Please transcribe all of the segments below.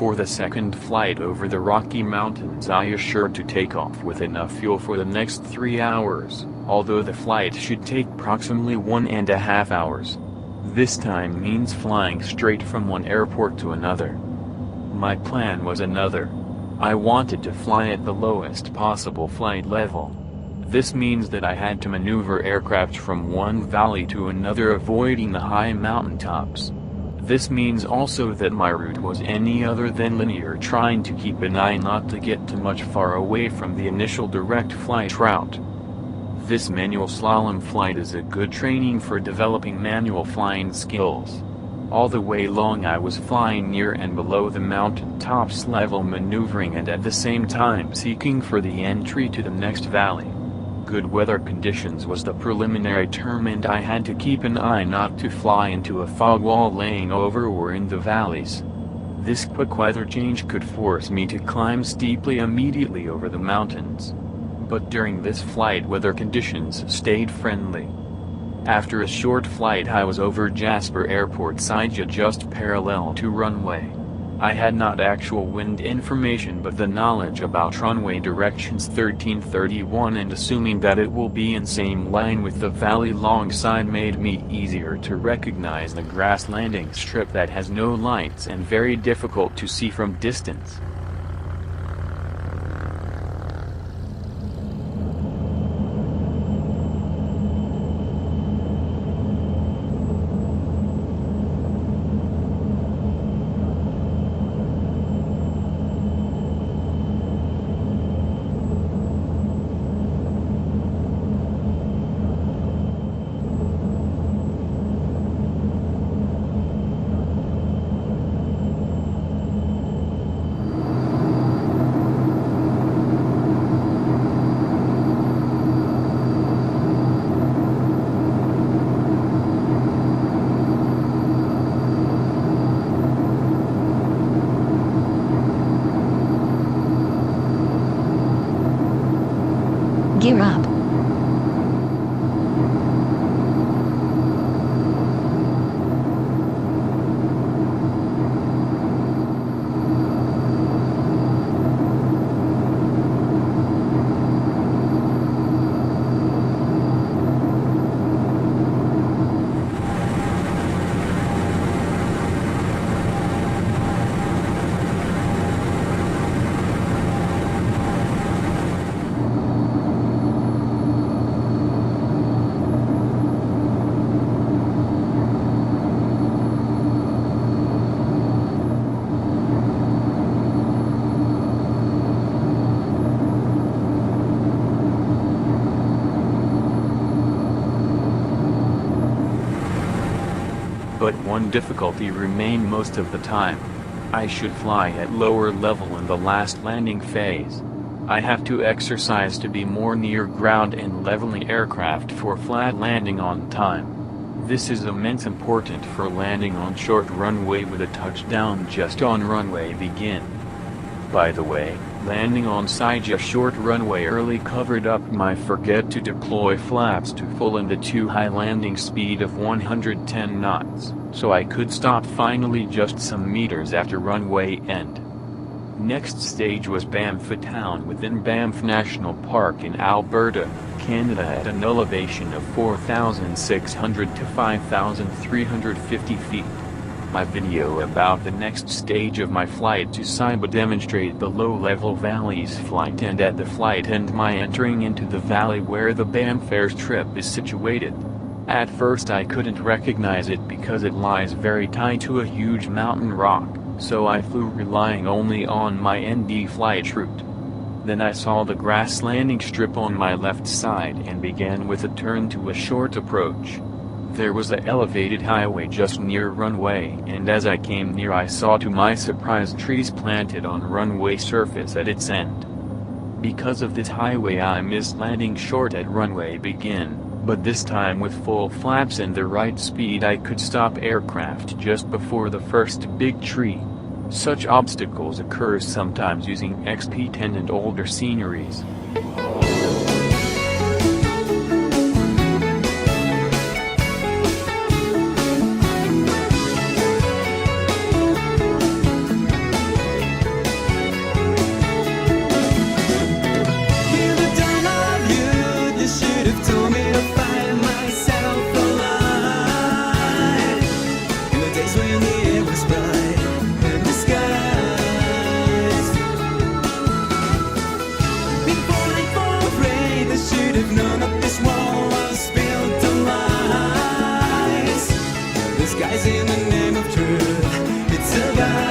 For the second flight over the Rocky Mountains, I assured to take off with enough fuel for the next 3 hours, although the flight should take approximately 1.5 hours. This time means flying straight from one airport to another. My plan was another. I wanted to fly at the lowest possible flight level. This means that I had to maneuver aircraft from one valley to another, avoiding the high mountaintops. This means also that my route was any other than linear, trying to keep an eye not to get too much far away from the initial direct flight route. This manual slalom flight is a good training for developing manual flying skills. All the way long I was flying near and below the mountain tops level, maneuvering and at the same time seeking for the entry to the next valley. Good weather conditions was the preliminary term, and I had to keep an eye not to fly into a fog wall laying over or in the valleys. This quick weather change could force me to climb steeply immediately over the mountains. But during this flight weather conditions stayed friendly. After a short flight I was over Jasper Airport CYJA, just parallel to runway. I had not actual wind information but the knowledge about runway directions 1331, and assuming that it will be in same line with the valley alongside made me easier to recognize the grass landing strip that has no lights and very difficult to see from distance. Gear up. But one difficulty remained most of the time. I should fly at lower level in the last landing phase. I have to exercise to be more near ground and leveling aircraft for flat landing on time. This is immense important for landing on short runway with a touchdown just on runway begin. By the way, landing on CYJA short runway early covered up my forget to deploy flaps to full and the too high landing speed of 110 knots, so I could stop finally just some meters after runway end. Next stage was Banff town within Banff National Park in Alberta, Canada, at an elevation of 4,600 to 5,350 feet. My video about the next stage of my flight to CYBA demonstrate the low-level valleys flight, and at the flight end my entering into the valley where the Banff airstrip is situated. At first I couldn't recognize it because it lies very tight to a huge mountain rock, so I flew relying only on my ND flight route. Then I saw the grass landing strip on my left side and began with a turn to a short approach. There was an elevated highway just near runway, and as I came near I saw to my surprise trees planted on runway surface at its end. Because of this highway I missed landing short at runway begin, but this time with full flaps and the right speed I could stop aircraft just before the first big tree. Such obstacles occur sometimes using XP10 and older sceneries. disguising the name of truth. It's a lie.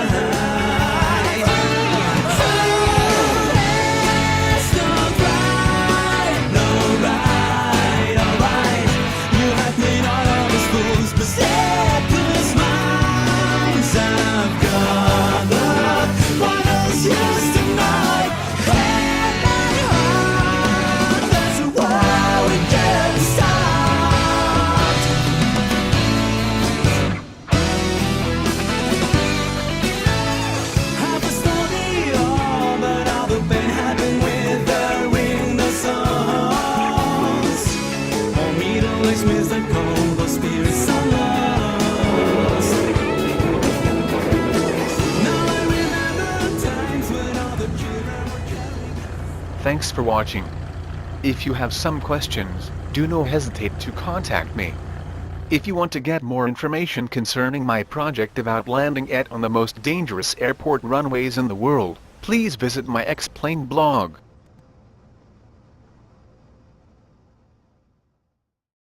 Thanks for watching. If you have some questions, do not hesitate to contact me. If you want to get more information concerning my project about landing at on the most dangerous airport runways in the world, please visit my X-Plane blog.